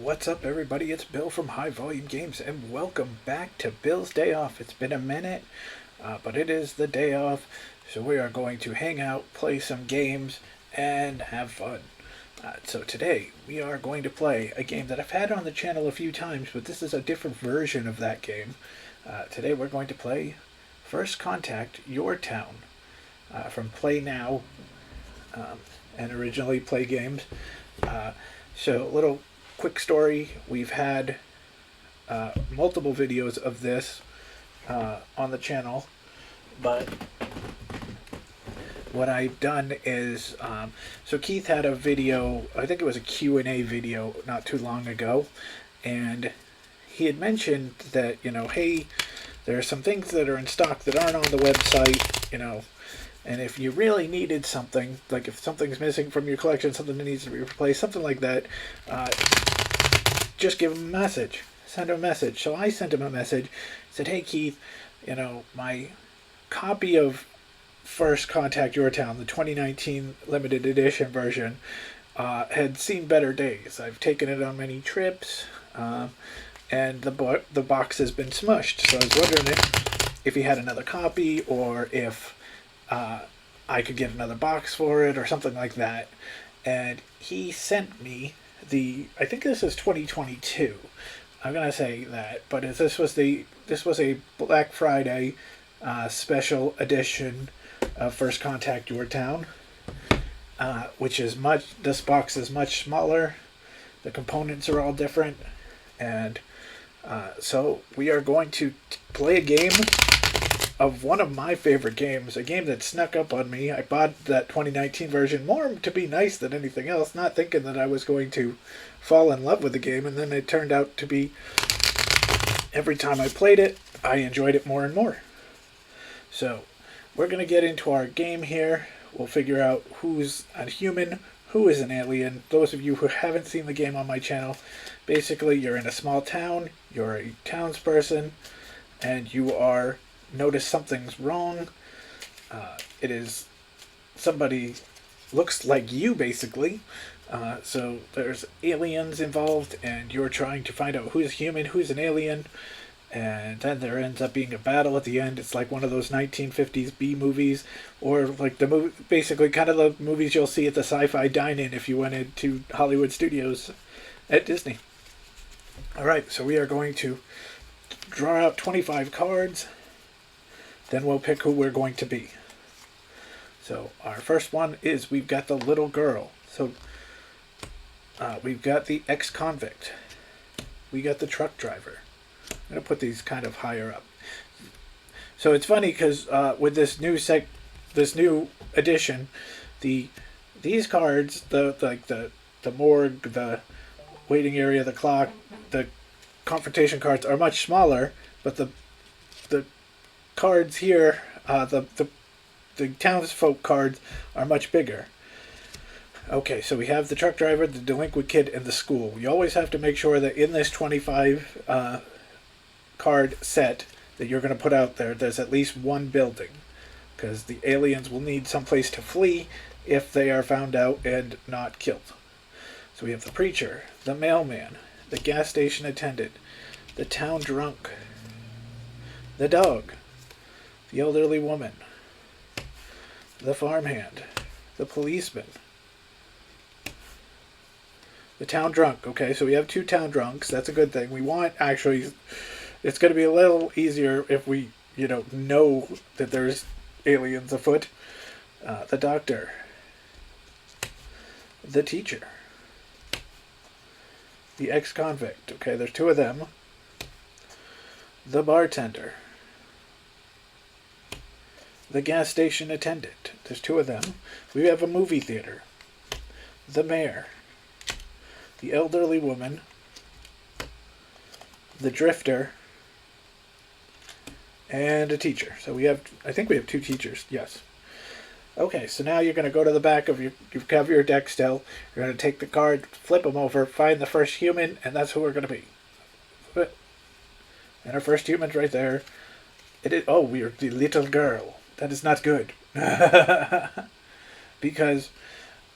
What's up, everybody? It's Bill from High Volume Games, and welcome back to Bill's Day Off. It's been a minute, but it is the day off, so we are going to hang out, play some games, and have fun. So today, we are going to play a game that I've had on the channel a few times, but this is a different version of that game. Today, we're going to play First Contact, Your Town, from PlaayNow, and originally Play Games. So, a little quick story. We've had multiple videos of this on the channel, but what I've done is, so Keith had a video, I think it was a Q&A video not too long ago, and he had mentioned that, hey, there are some things that are in stock that aren't on the website, and if you really needed something, like if something's missing from your collection, something that needs to be replaced, something like that, just give him a message. Send him a message. So I sent him a message. Said, hey, Keith, my copy of First Contact Your Town, the 2019 limited edition version, had seen better days. I've taken it on many trips, and the box has been smushed. So I was wondering if he had another copy, or if I could get another box for it or something like that. And he sent me I think this is 2022. I'm gonna say that, but this was a Black Friday special edition of First Contact Your Town, which is this box is much smaller. The components are all different, and so we are going to play a game of one of my favorite games, a game that snuck up on me. I bought that 2019 version more to be nice than anything else, not thinking that I was going to fall in love with the game, and then it turned out to be, every time I played it, I enjoyed it more and more. So, we're going to get into our game here. We'll figure out who's a human, who is an alien. Those of you who haven't seen the game on my channel, basically you're in a small town, you're a townsperson, and you notice something's wrong. It is somebody looks like you, basically. So there's aliens involved, and you're trying to find out who's human, who's an alien, and then there ends up being a battle at the end. It's like one of those 1950s B movies, or like the movie, basically kind of the movies you'll see at the sci-fi dine-in if you went into Hollywood Studios at Disney. All right, so we are going to draw out 25 cards. Then we'll pick who we're going to be. So our first one is, we've got the little girl. So we've got the ex-convict. We got the truck driver. I'm going to put these kind of higher up. So it's funny because with this new edition, these cards, the morgue, the waiting area, the clock, the confrontation cards are much smaller, but the cards here, the townsfolk cards are much bigger. Okay, so we have the truck driver, the delinquent kid, and the school. You always have to make sure that in this 25 card set that you're going to put out there, there's at least one building, because the aliens will need someplace to flee if they are found out and not killed. So we have the preacher, the mailman, the gas station attendant, the town drunk, the dog, the elderly woman, the farmhand, the policeman, the town drunk. Okay, so we have two town drunks. That's a good thing. We want, actually, it's going to be a little easier if we, know that there's aliens afoot. The doctor, the teacher, the ex-convict. Okay, there's two of them. The bartender, the gas station attendant. There's two of them. We have a movie theater. The mayor, the elderly woman, the drifter, and a teacher. So I think we have two teachers. Yes. Okay, so now you're going to go to the back of you have your deck still. You're going to take the card, flip them over, find the first human, and that's who we're going to be. And our first human's right there. We are the little girl. That is not good. Because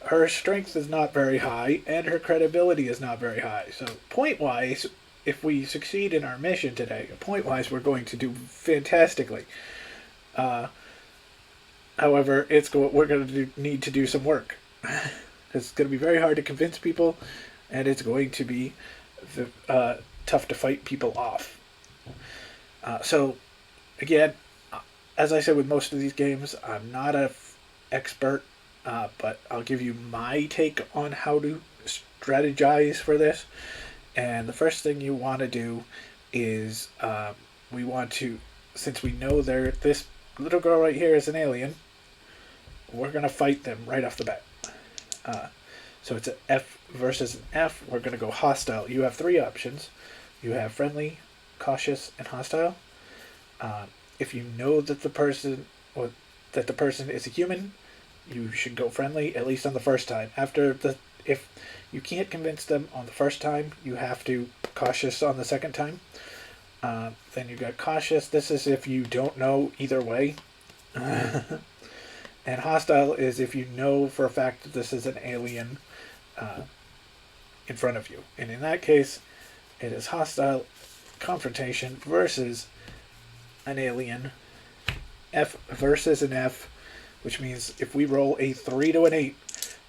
her strength is not very high, and her credibility is not very high. So, point-wise, if we succeed in our mission today, point-wise, we're going to do fantastically. However, we're going to need to do some work. It's going to be very hard to convince people, and it's going to be tough to fight people off. So, again, as I said with most of these games, I'm not an expert, but I'll give you my take on how to strategize for this. And the first thing you want to do is we want to, since we know this little girl right here is an alien, we're going to fight them right off the bat. So it's an F versus an F. We're going to go hostile. You have three options. You have friendly, cautious, and hostile. If you know that the person is a human, you should go friendly, at least on the first time. If you can't convince them on the first time, you have to cautious on the second time. Then you got cautious. This is if you don't know either way. And hostile is if you know for a fact that this is an alien in front of you. And in that case, it is hostile confrontation versus an alien. F versus an F, which means if we roll a 3 to an 8,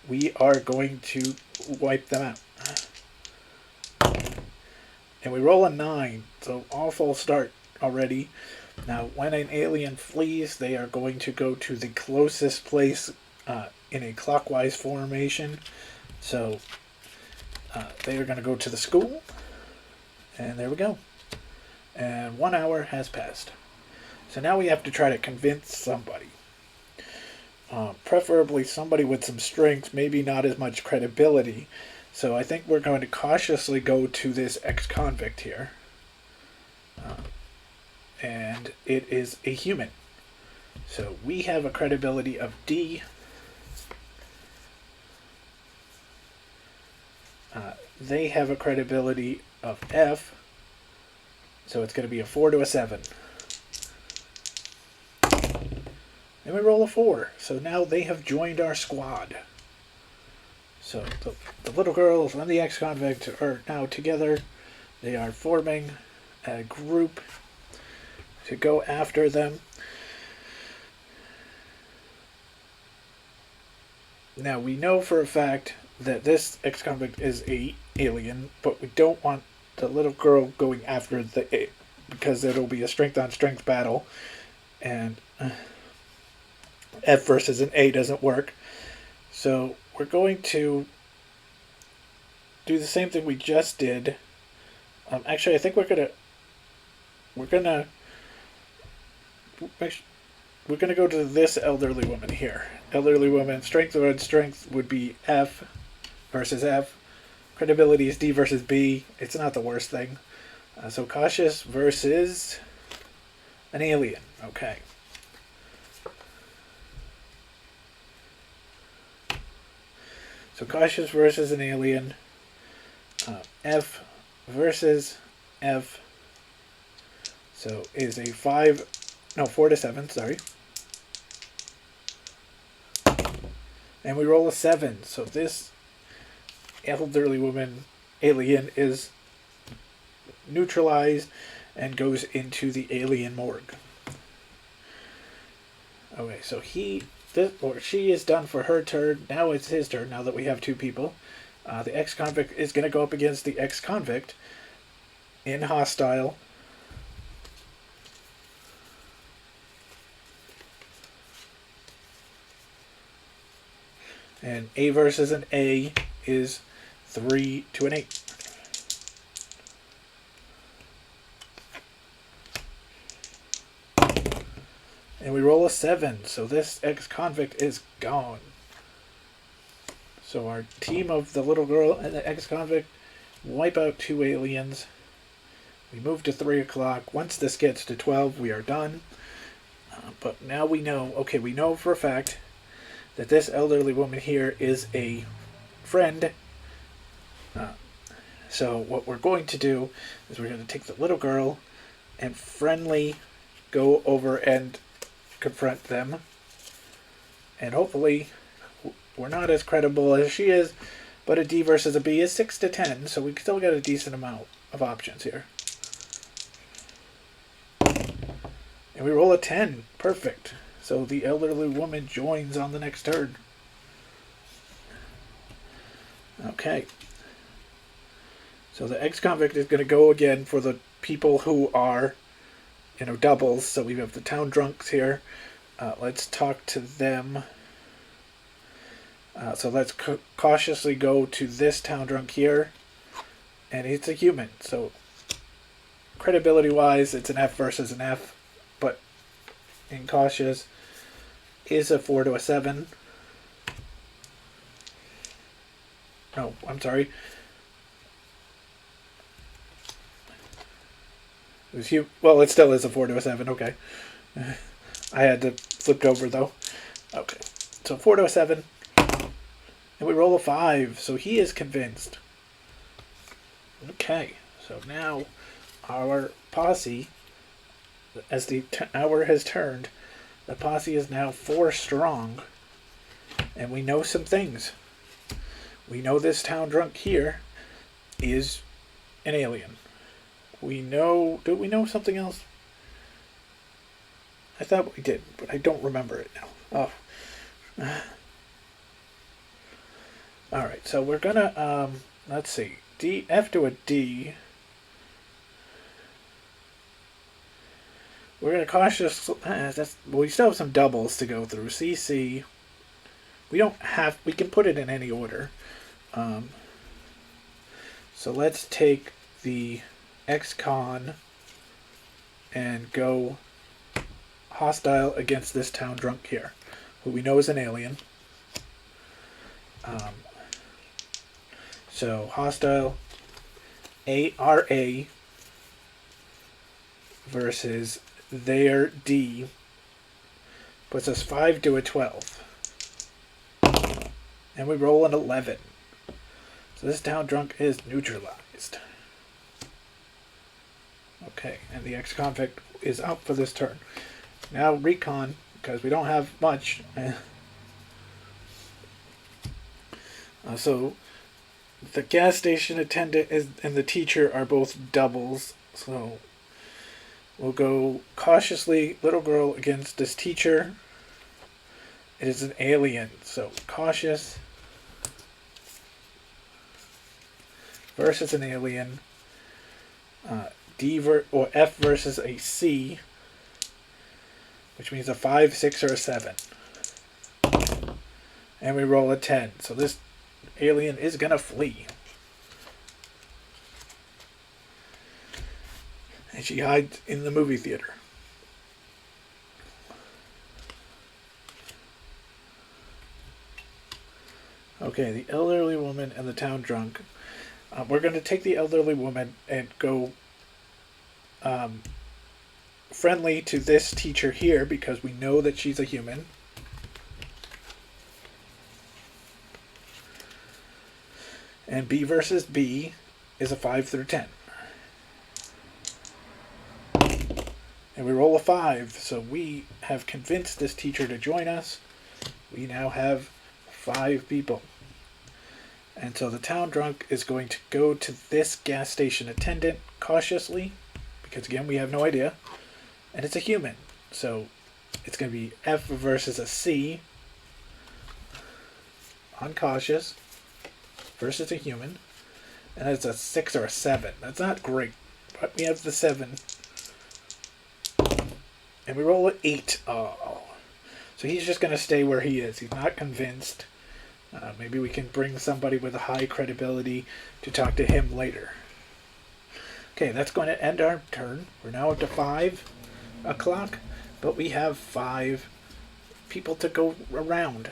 we are going to wipe them out. And we roll a 9, so awful start already. Now, when an alien flees, they are going to go to the closest place in a clockwise formation. So, they are going to go to the school. And there we go. And 1 hour has passed. So now we have to try to convince somebody. Preferably somebody with some strength, maybe not as much credibility. So I think we're going to cautiously go to this ex-convict here. And it is a human. So we have a credibility of D. They have a credibility of F. So it's going to be a 4 to a 7. And we roll a 4. So now they have joined our squad. So the little girls and the ex-convict are now together. They are forming a group to go after them. Now we know for a fact that this ex-convict is a alien, but we don't want the little girl going after because it'll be a strength-on-strength battle, and F versus an A doesn't work. So we're going to do the same thing we just did. Actually, I think we're gonna go to this elderly woman here. Elderly woman, strength on strength would be F versus F. Credibility is D versus B. It's not the worst thing. So cautious versus an alien. Okay. So cautious versus an alien. F versus F. So is a 4 to 7, sorry. And we roll a 7. So this elderly woman alien is neutralized and goes into the alien morgue. Okay, so she is done for her turn. Now it's his turn, now that we have two people. The ex-convict is going to go up against the ex-convict in hostile. And A versus an A is 3 to an 8. And we roll a 7, so this ex-convict is gone. So our team of the little girl and the ex-convict wipe out 2 aliens. We move to 3 o'clock. Once this gets to 12, we are done. But now we know, okay, we know for a fact that this elderly woman here is a friend. So what we're going to do is we're going to take the little girl and friendly go over and confront them. And hopefully we're not as credible as she is, but a D versus a B is 6 to 10, so we still got a decent amount of options here. And we roll a 10. Perfect. So the elderly woman joins on the next turn. Okay. So the ex-convict is going to go again for the people who are, doubles. So we have the town drunks here. Let's talk to them. So let's cautiously go to this town drunk here. And it's a human. So credibility-wise, it's an F versus an F. But incautious is a 4 to a 7. No, I'm sorry. Well, it still is a 4 to a 7. Okay. I had to flip over though. Okay. So 4 to a 7. And we roll a 5. So he is convinced. Okay. So now our posse, as the hour has turned, the posse is now 4 strong. And we know some things. We know this town drunk here is an alien. We know... Do we know something else? I thought we did, but I don't remember it now. Oh. Alright, so we're gonna, let's see. F to a D. We're gonna cautious... we still have some doubles to go through. CC. We can put it in any order. So let's take the ex-con and go hostile against this town drunk here, who we know is an alien. So hostile ARA versus their D puts us 5 to a 12. And we roll an 11. So this town drunk is neutralized. Okay, and the ex-convict is out for this turn. Now recon, because we don't have much. So the gas station attendant and the teacher are both doubles. So we'll go cautiously little girl against this teacher. It is an alien, so cautious versus an alien. Or F versus a C, which means a 5, 6, or a 7. And we roll a 10. So this alien is going to flee. And she hides in the movie theater. Okay, the elderly woman and the town drunk. We're going to take the elderly woman and go friendly to this teacher here because we know that she's a human. And B versus B is a 5 through 10. And we roll a 5, so we have convinced this teacher to join us. We now have 5 people. And so the town drunk is going to go to this gas station attendant cautiously, because again, we have no idea. And it's a human. So it's going to be F versus a C. Uncautious. Versus a human. And it's a 6 or a 7. That's not great. But we have the 7. And we roll an 8. Oh. So he's just going to stay where he is. He's not convinced. Maybe we can bring somebody with a high credibility to talk to him later. Okay, that's going to end our turn. We're now up to 5 o'clock, but we have 5 people to go around.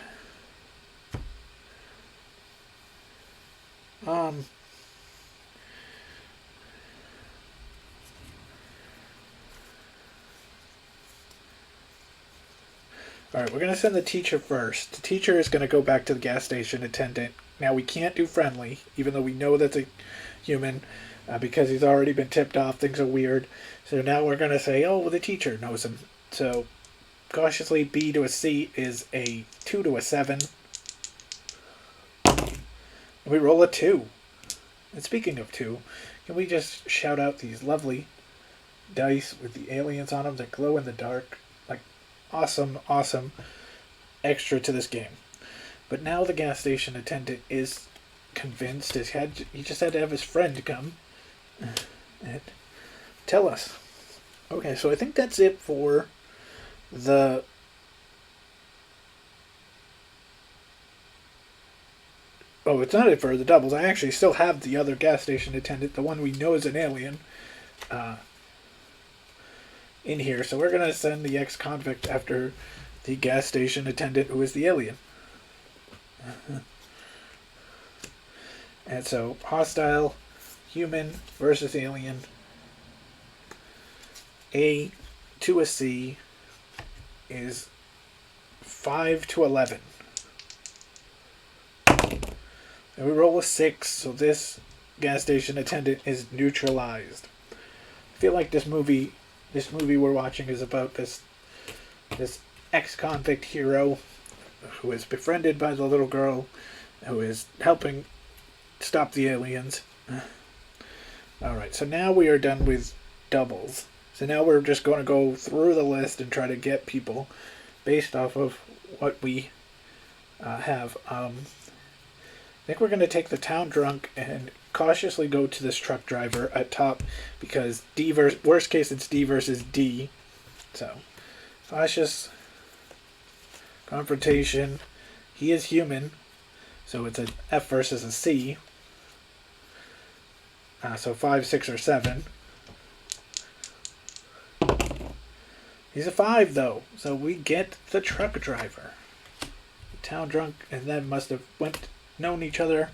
Alright, we're going to send the teacher first. The teacher is going to go back to the gas station attendant. Now, we can't do friendly, even though we know that's a human, because he's already been tipped off. Things are weird. So now we're going to say, oh, well, the teacher knows him. So, cautiously, B to a C is a 2 to a 7. And we roll a 2. And speaking of 2, can we just shout out these lovely dice with the aliens on them that glow in the dark? Like, awesome, awesome extra to this game. But now the gas station attendant is convinced. He just had to have his friend come and tell us. Okay, so I think that's it for the... Oh, it's not it for the doubles. I actually still have the other gas station attendant, the one we know is an alien, in here. So we're going to send the ex-convict after the gas station attendant who is the alien. And so, hostile, human versus alien. A to a C is 5 to 11. And we roll a 6, so this gas station attendant is neutralized. I feel like this movie we're watching is about this ex-convict hero who is befriended by the little girl who is helping stop the aliens. Alright, so now we are done with doubles. So now we're just going to go through the list and try to get people based off of what we have. I think we're going to take the town drunk and cautiously go to this truck driver at top because worst case it's D versus D. So, cautious confrontation. He is human, so it's an F versus a C. So 5, 6, or 7. He's a 5 though, so we get the truck driver. The town drunk and then must have known each other.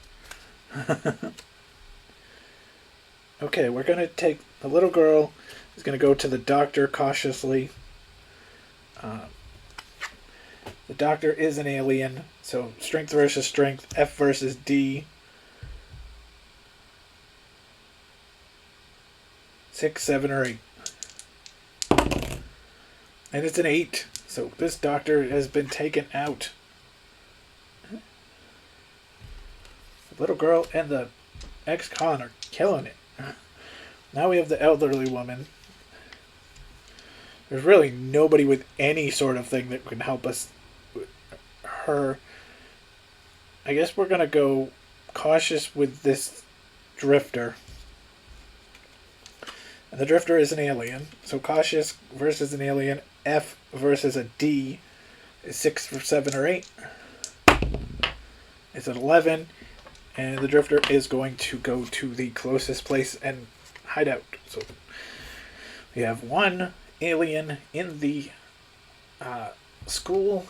Okay, we're going to take the little girl is going to go to the doctor cautiously. The doctor is an alien, so strength versus strength, F versus D. 6, 7, or 8. And it's an 8, so this doctor has been taken out. The little girl and the ex-con are killing it. Now we have the elderly woman. There's really nobody with any sort of thing that can help us with her. I guess we're going to go cautious with this drifter. And the drifter is an alien. So cautious versus an alien. F versus a D is 6, 7, or 8. It's an 11. And the drifter is going to go to the closest place and hide out. So we have one alien in the school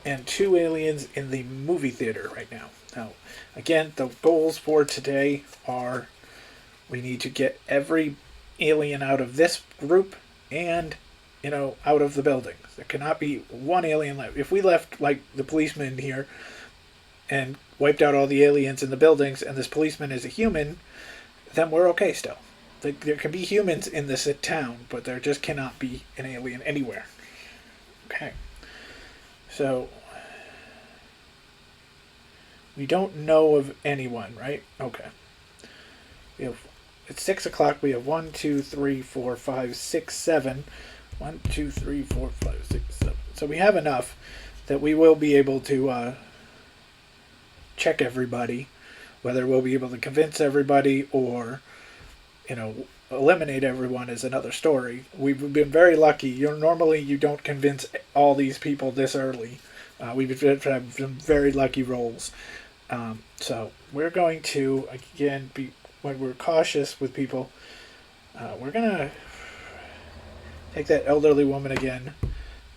and 2 aliens in the movie theater right now. Now, again, the goals for today are we need to get every alien out of this group and, out of the buildings. There cannot be one alien left. If we left, like, the policeman here and wiped out all the aliens in the buildings and this policeman is a human, then we're okay still. There can be humans in this town, but there just cannot be an alien anywhere. Okay. So, we don't know of anyone, right? Okay. It's 6 o'clock. We have 1, 2, 3, 4, 5, 6, 7. 1, 2, 3, 4, 5, 6, 7. So we have enough that we will be able to check everybody. Whether we'll be able to convince everybody or, eliminate everyone is another story. We've been very lucky. Normally you don't convince all these people this early. We've had some very lucky rolls. So we're going to, again, when we're cautious with people, we're going to take that elderly woman again,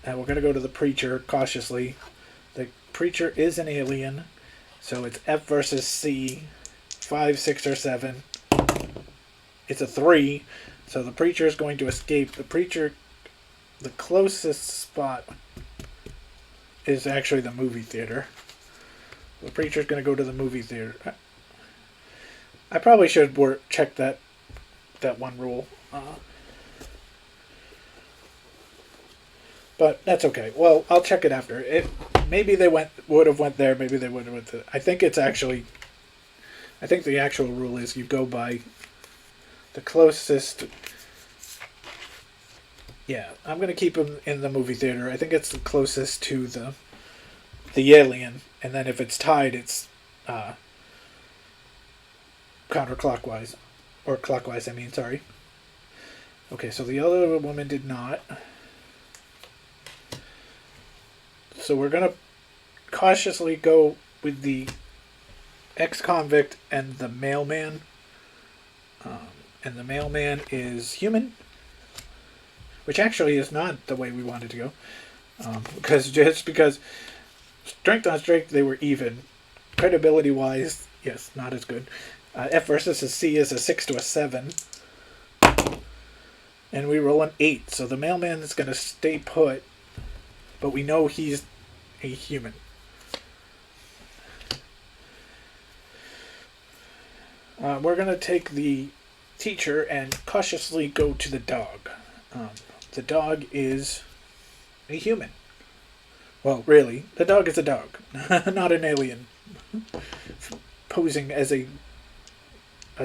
and we're going to go to the preacher cautiously. The preacher is an alien, so it's F versus C, 5, 6, or 7. It's a 3, so the preacher is going to escape. The closest spot is actually the movie theater. The preacher's going to go to the movie theater. I probably should check that one rule. But that's okay. Well, I'll check it after. Maybe they would have went there. Maybe they would have went there. I think it's actually I think the actual rule is you go by the closest. Yeah, I'm gonna keep him in the movie theater. I think it's the closest to the alien, and then if it's tied, it's counterclockwise, or clockwise. I mean, sorry. Okay, so the other woman did not. So we're gonna cautiously go with the ex-convict and the mailman. And the mailman is human, which actually is not the way we wanted to go. Because strength on strength they were even. Credibility wise, yes, not as good. F versus a C is a 6 to a 7. And we roll an 8. So the mailman is going to stay put, but we know he's a human. We're going to take the teacher and cautiously go to the dog. The dog is a human. Well, really, the dog is a dog, not an alien posing as a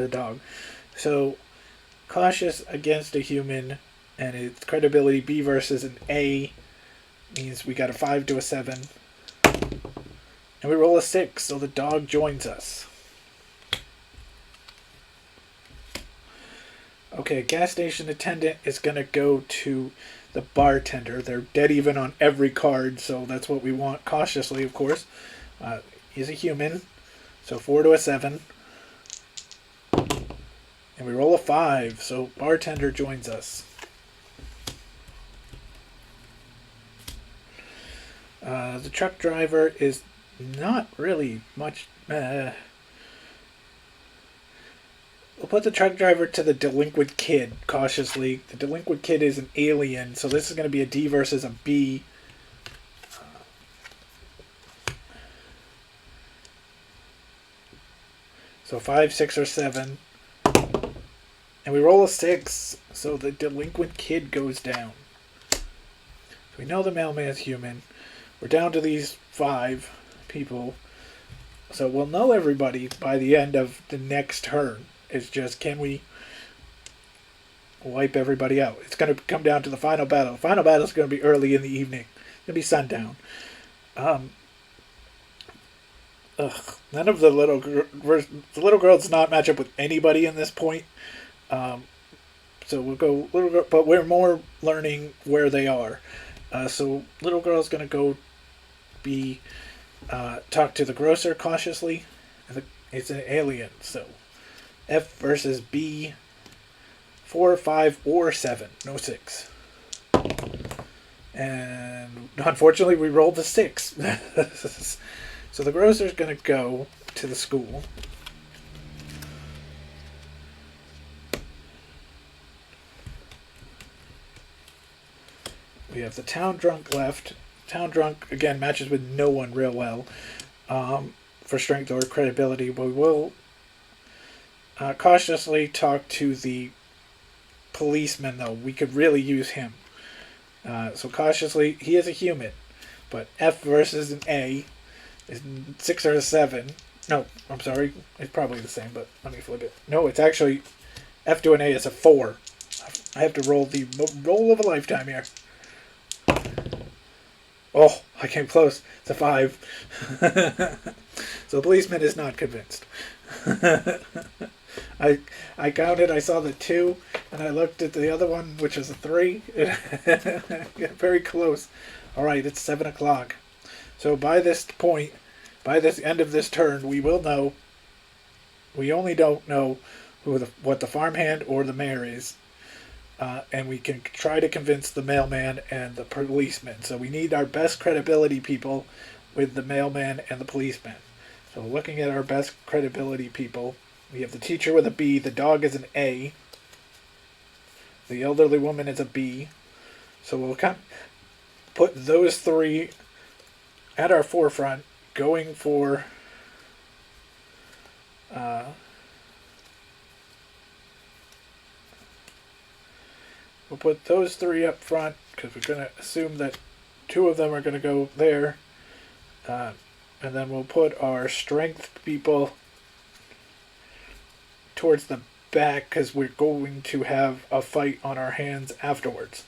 dog. So, cautious against a human, and its credibility B versus an A means we got a 5 to a 7. And we roll a 6, so the dog joins us. Okay, gas station attendant is going to go to the bartender. They're dead even on every card, so that's what we want. Cautiously, of course. He's a human, so 4 to a 7. And we roll a 5, so bartender joins us. The truck driver is not really much... We'll put the truck driver to the delinquent kid, cautiously. The delinquent kid is an alien, so this is going to be a D versus a B. So 5, 6, or 7. And we roll a 6, so the delinquent kid goes down. So we know the mailman's human. We're down to these 5 people. So we'll know everybody by the end of the next turn. It's just, can we wipe everybody out? It's going to come down to the final battle. The final battle is going to be early in the evening. It's going to be sundown. None of the little girl does not match up with anybody in this point. So we'll go little girl, but we're more learning where they are. So little girl's going to go be talk to the grocer cautiously. It's an alien, so F versus B, 4, 5, or 7. No 6. And unfortunately, we rolled a 6. So the grocer's going to go to the school. We have the town drunk left. Town drunk, again, matches with no one real well for strength or credibility. But we will cautiously talk to the policeman, though. We could really use him. So cautiously, he is a human. But F versus an A is 6 or a 7. No, I'm sorry. It's probably the same, but let me flip it. No, it's actually F to an A is a 4. I have to roll the roll of a lifetime here. Oh, I came close. It's a 5. So the policeman is not convinced. I counted, I saw the 2, and I looked at the other one, which is a 3. Very close. Alright, it's 7 o'clock. So by this point, by this end of this turn, we will know. We only don't know what the farmhand or the mayor is. And we can try to convince the mailman and the policeman. So we need our best credibility people with the mailman and the policeman. So looking at our best credibility people, we have the teacher with a B, the dog is an A, the elderly woman is a B. So we'll kind of put those 3 at our forefront, going for we'll put those 3 up front because we're going to assume that 2 of them are going to go there. And then we'll put our strength people towards the back because we're going to have a fight on our hands afterwards.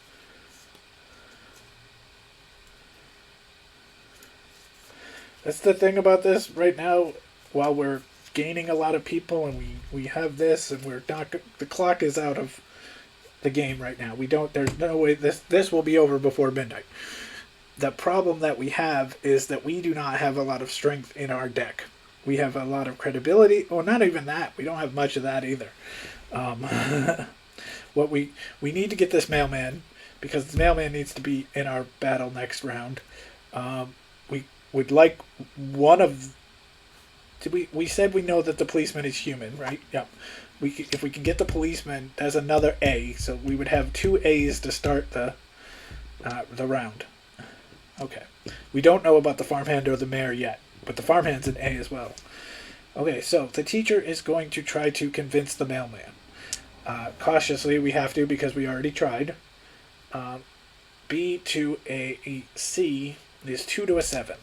That's the thing about this right now. While we're gaining a lot of people and we have this and we're not, the clock is out of the game right now. There's no way this will be over before midnight. The problem that we have is that we do not have a lot of strength in our deck. We have a lot of credibility, or not even that. We don't have much of that either. What we need to get this mailman, because the mailman needs to be in our battle next round. We would like one of. We said we know that the policeman is human, right? Yep. If we can get the policeman, that's another A. So we would have 2 A's to start the round. Okay. We don't know about the farmhand or the mayor yet, but the farmhand's an A as well. Okay, so the teacher is going to try to convince the mailman. Cautiously, we have to because we already tried. B to a C is 2 to a 7.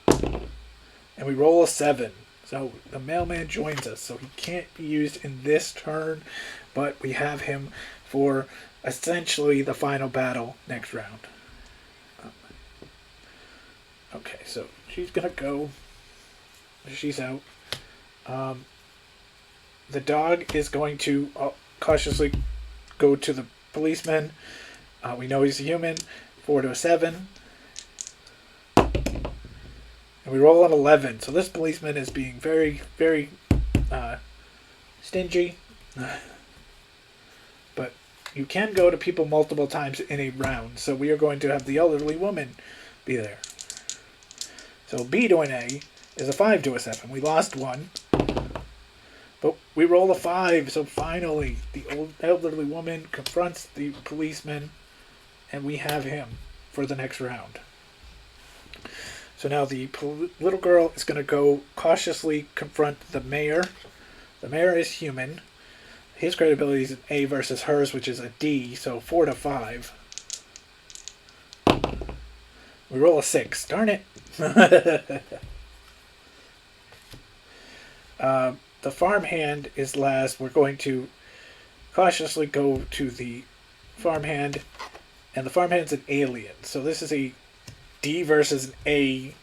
And we roll a 7. So the mailman joins us. So he can't be used in this turn, but we have him for essentially the final battle next round. Okay, so she's going to go. She's out. The dog is going to cautiously go to the policeman. We know he's a human. 4 to a 7. And we roll an 11. So this policeman is being very, very stingy. But you can go to people multiple times in a round. So we are going to have the elderly woman be there. So B to an A is a 5 to a 7. We lost 1. But we roll a 5. So finally, the old elderly woman confronts the policeman. And we have him for the next round. So now the little girl is going to go cautiously confront the mayor. The mayor is human. His credibility is an A versus hers, which is a D. So 4 to 5. We roll a 6. Darn it. The farmhand is last. We're going to cautiously go to the farmhand. And the farmhand's an alien. So this is a D versus an A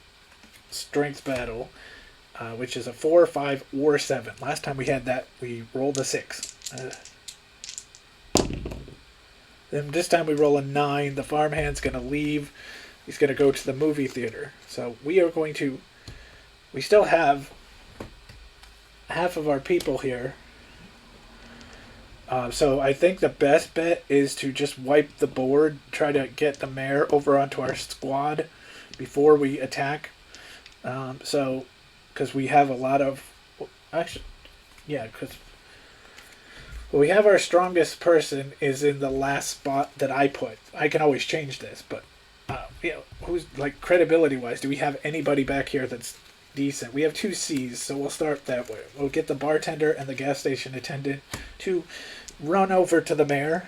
strength battle, which is a 4, 5, or 7. Last time we had that, we rolled a 6. Then this time we roll a 9. The farmhand's going to leave. He's going to go to the movie theater. So we are going to... We still have half of our people here. So I think the best bet is to just wipe the board, try to get the mayor over onto our squad before we attack. Because we have a lot of... Actually, yeah, because... we have our strongest person is in the last spot that I put. I can always change this, but... who's, like, credibility-wise, do we have anybody back here that's decent? We have 2 C's, so we'll start that way. We'll get the bartender and the gas station attendant to run over to the mayor.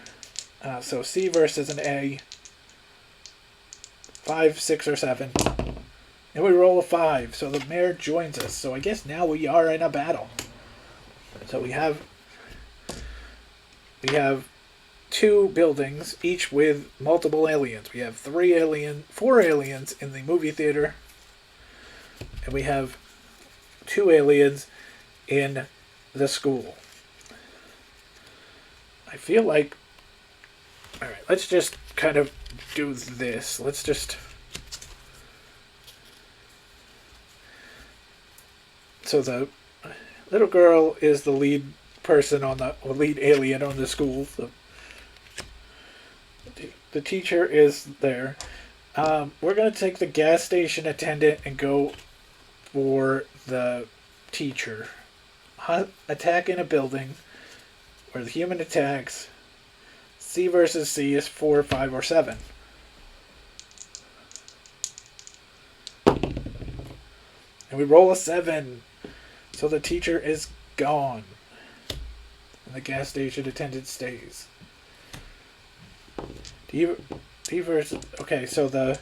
So C versus an A. 5, 6, or 7. And we roll a 5, so the mayor joins us. So I guess now we are in a battle. So we have 2 buildings, each with multiple aliens. We have 4 aliens in the movie theater. And we have 2 aliens in the school. I feel like... Alright, let's just kind of do this. Let's just... So the little girl is the lead person on the... or lead alien on the school. The teacher is there. We're going to take the gas station attendant and go for the teacher. Attack in a building where the human attacks. C versus C is 4, 5, or 7. And we roll a 7. So the teacher is gone. And the gas station attendant stays. D versus... Okay, so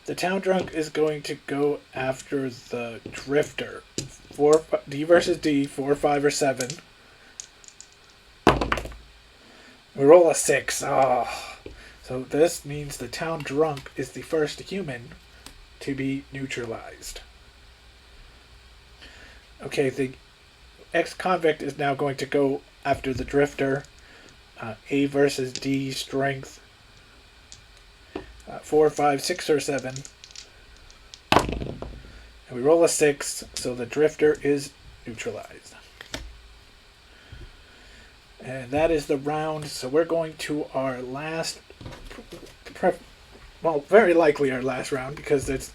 The town drunk is going to go after the drifter. D versus D, 4, 5, or 7. We roll a 6. Oh. So this means the town drunk is the first human to be neutralized. Okay, the ex-convict is now going to go after the drifter. A versus D, strength. 4, 5, 6, or 7. And we roll a 6, so the drifter is neutralized. And that is the round. So we're going to our last, well, very likely our last round, because it's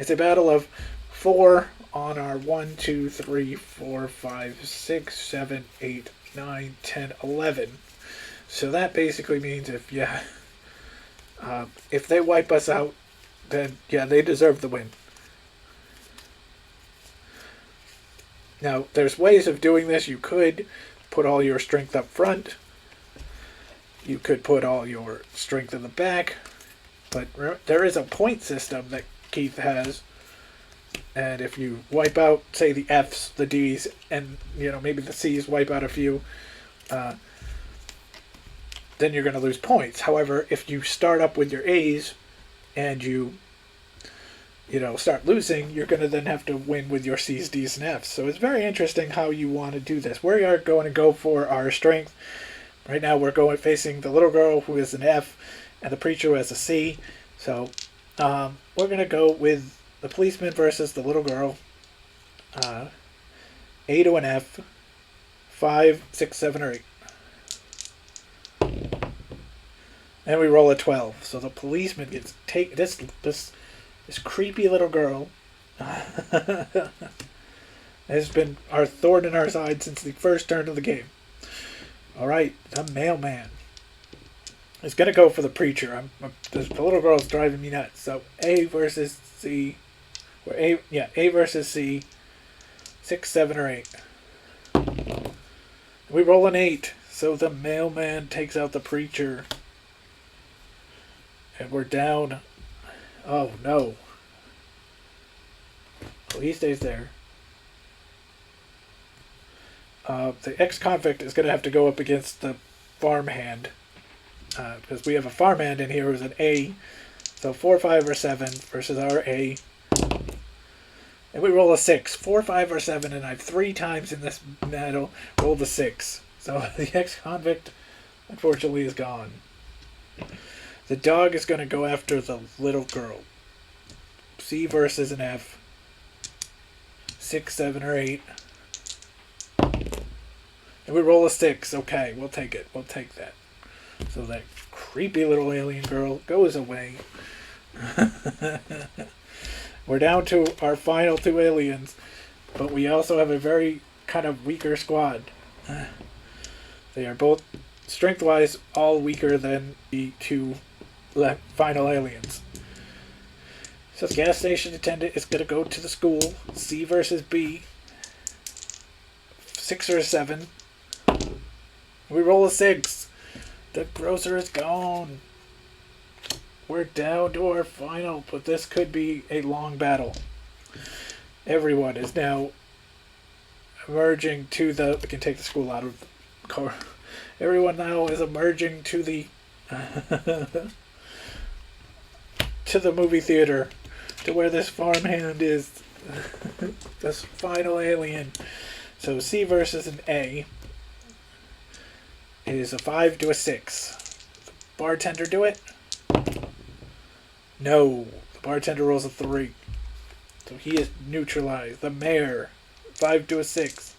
a battle of 4 on our 1, 2, 3, 4, 5, 6, 7, 8, 9, 10, 11. So that basically means if they wipe us out, then yeah, they deserve the win. Now, there's ways of doing this. You could put all your strength up front. You could put all your strength in the back. But there is a point system that Keith has. And if you wipe out, say, the Fs, the Ds, and maybe the Cs wipe out a few, then you're going to lose points. However, if you start up with your A's and you start losing, you're going to then have to win with your C's, D's, and F's. So it's very interesting how you want to do this. We are going to go for our strength. Right now we're facing the little girl who is an F and the preacher who has a C. So we're going to go with the policeman versus the little girl. A to an F. 5, 6, 7, or 8. And we roll a 12. So the policeman gets this creepy little girl has been our thorn in our side since the first turn of the game. Alright, the mailman is going to go for the preacher. The little girl's driving me nuts. So A versus C. Or A versus C. 6, 7, or 8. We roll an 8. So the mailman takes out the preacher. And we're down. Oh no. Oh, he stays there. The ex-convict is going to have to go up against the farmhand. Because we have a farmhand in here who's an A. So 4, 5, or 7 versus our A. And we roll a 6. 4, 5, or 7. And I've 3 times in this battle rolled a 6. So the ex-convict, unfortunately, is gone. The dog is going to go after the little girl. C versus an F. 6, 7, or 8. And we roll a 6. Okay, we'll take it. We'll take that. So that creepy little alien girl goes away. We're down to our final 2 aliens. But we also have a very kind of weaker squad. They are both, strength-wise, all weaker than the 2 final aliens. So the gas station attendant is going to go to the school. C versus B. 6 or 7. We roll a 6. The grocer is gone. We're down to our final, but this could be a long battle. Everyone is now emerging to the... We can take the school out of the car. Everyone now is emerging to the... to the movie theater, to where this farmhand is. This final alien. So C versus an A. It is a 5 to a 6. The bartender do it? No. The bartender rolls a 3. So he is neutralized. The mayor. 5 to a 6.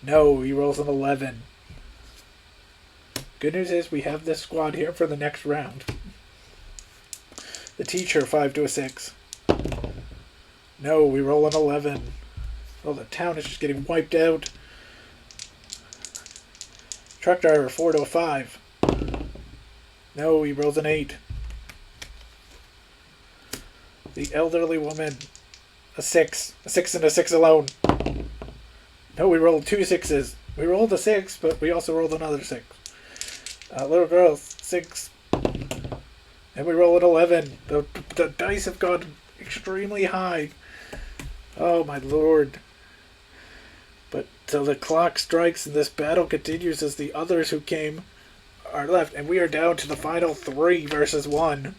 No, he rolls an 11. Good news is we have this squad here for the next round. The teacher, 5 to a 6. No, we roll an 11. Oh, the town is just getting wiped out. Truck driver, 4 to a 5. No, he rolls an 8. The elderly woman, a 6. A 6 and a 6 alone. No, we rolled 2 6s. We rolled a 6, but we also rolled another 6. Little girl, 6. And we roll an 11. The dice have gone extremely high. Oh my lord. But till the clock strikes and this battle continues as the others who came are left. And we are down to the final 3 versus 1.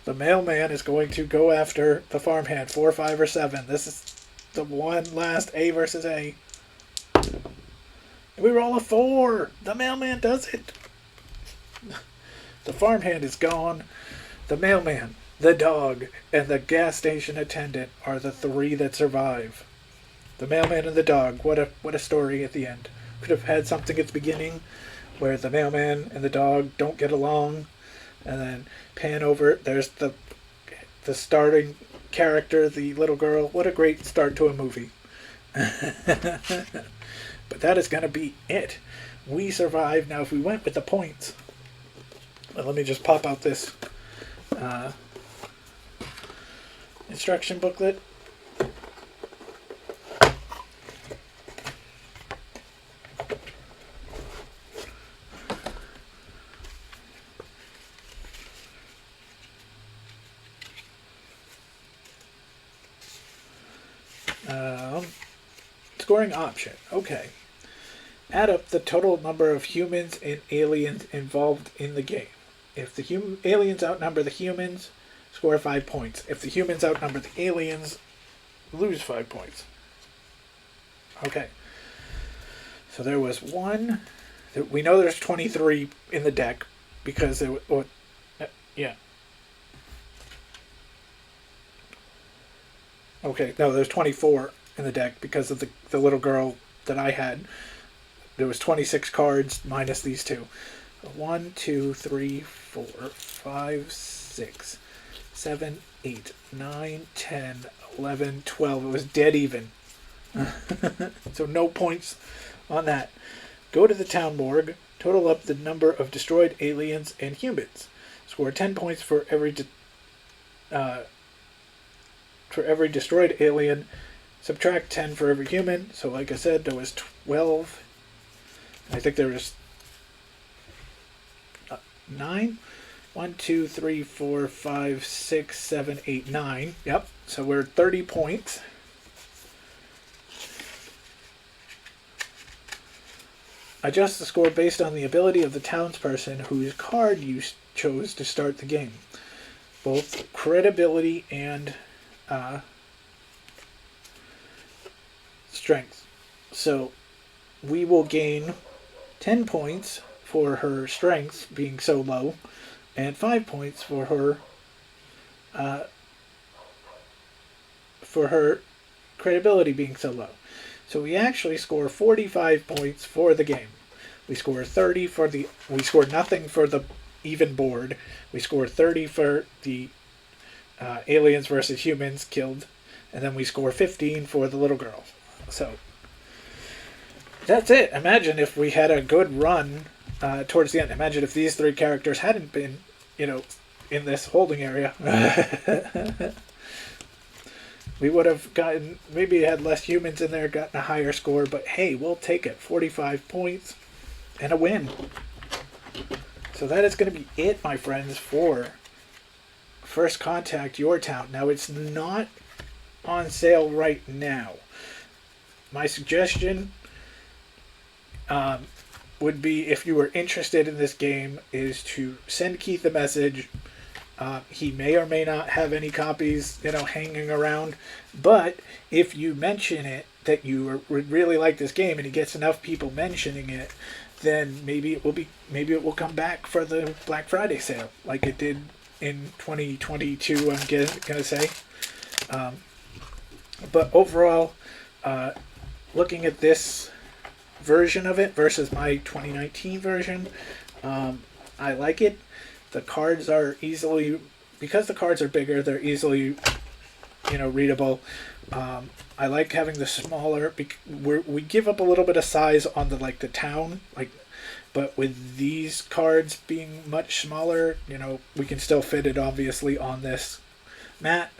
The mailman is going to go after the farmhand. 4, 5, or 7. This is the one last A versus A. And we roll a 4. The mailman does it. The farmhand is gone. The mailman, the dog, and the gas station attendant are the 3 that survive. The mailman and the dog. What a story at the end. Could have had something at the beginning where the mailman and the dog don't get along, and then pan over. There's the starting character, the little girl. What a great start to a movie. But that is going to be it. We survived. Now, if we went with the points, well, let me just pop out this instruction booklet. Scoring option. Okay. Add up the total number of humans and aliens involved in the game. If the aliens outnumber the humans, score 5 points. If the humans outnumber the aliens, lose 5 points. Okay. So there was one. We know there's 23 in the deck because there was. Yeah. Okay, no, there's 24 in the deck because of the little girl that I had. There was 26 cards minus these 2. 1, 2, 3, 4, 5, 6, 7, 8, 9, 10, 11, 12. It was dead even. So no points on that. Go to the town morgue. Total up the number of destroyed aliens and humans. Score 10 points for every destroyed alien. Subtract 10 for every human. So like I said, there was 12. I think there was 9. 1, 2, 3, 4, 5, 6, 7, 8, 9. Yep. So we're 30 points. Adjust the score based on the ability of the townsperson whose card you chose to start the game. Both credibility and strength. So we will gain 10 points for her strength being so low, and 5 points for her credibility being so low. So we actually score 45 points for the game. We score 30 for we score nothing for the even board. We score 30 for the aliens versus humans killed, and then we score 15 for the little girl. So that's it. Imagine if we had a good run towards the end. Imagine if these 3 characters hadn't been, in this holding area. We would have gotten, maybe had less humans in there, gotten a higher score, but hey, we'll take it. 45 points and a win. So that is going to be it, my friends, for First Contact Your Town. Now, it's not on sale right now. My suggestion would be, if you were interested in this game, is to send Keith a message. He may or may not have any copies, hanging around. But if you mention it, that you would really like this game, and he gets enough people mentioning it, then maybe it will come back for the Black Friday sale, like it did in 2022. I'm gonna say. But overall, looking at this version of it versus my 2019 version, I like it. The cards are because the cards are bigger, they're easily, readable. I like having the smaller, we give up a little bit of size on the town, but with these cards being much smaller, we can still fit it obviously on this mat.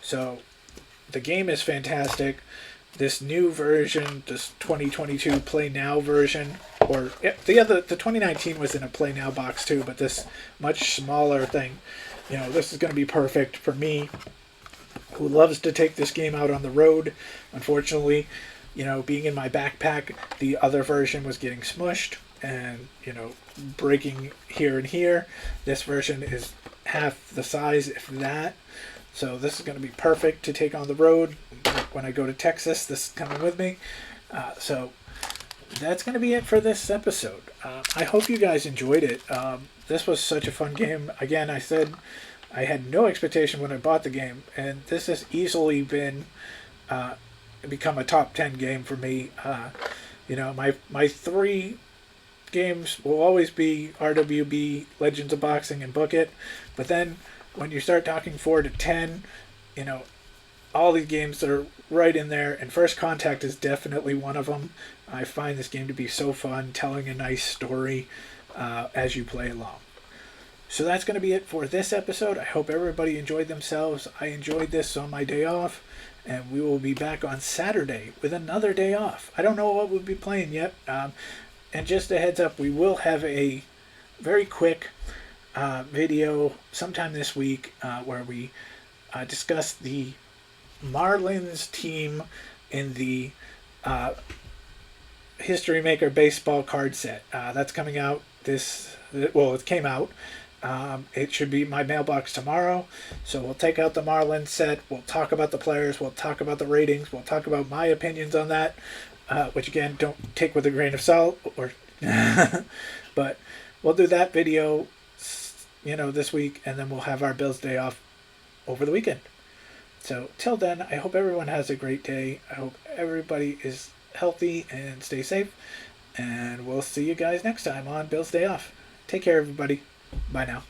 So the game is fantastic. This new version, this 2022 PlaayNow version, or the 2019 was in a PlaayNow box too, but this much smaller thing. This is going to be perfect for me, who loves to take this game out on the road. Unfortunately, being in my backpack, the other version was getting smushed and, breaking here and here. This version is half the size, if that. So this is going to be perfect to take on the road when I go to Texas. This is coming with me. So that's going to be it for this episode. I hope you guys enjoyed it. This was such a fun game. Again, I said I had no expectation when I bought the game, and this has easily been become a top 10 game for me. My 3 games will always be RWB, Legends of Boxing, and Book It. But then when you start talking 4 to 10, all these games are right in there, and First Contact is definitely one of them. I find this game to be so fun, telling a nice story as you play along. So that's going to be it for this episode. I hope everybody enjoyed themselves. I enjoyed this on my day off, and we will be back on Saturday with another day off. I don't know what we'll be playing yet. And just a heads up, we will have a very quick video sometime this week where we discuss the Marlins team in the History Maker baseball card set. That's coming out it came out. It should be in my mailbox tomorrow. So we'll take out the Marlins set. We'll talk about the players. We'll talk about the ratings. We'll talk about my opinions on that, which again, don't take with a grain of salt. But we'll do that video, this week, and then we'll have our Bills day off over the weekend. So till then, I hope everyone has a great day. I hope everybody is healthy and stay safe. And we'll see you guys next time on Bills Day Off. Take care, everybody. Bye now.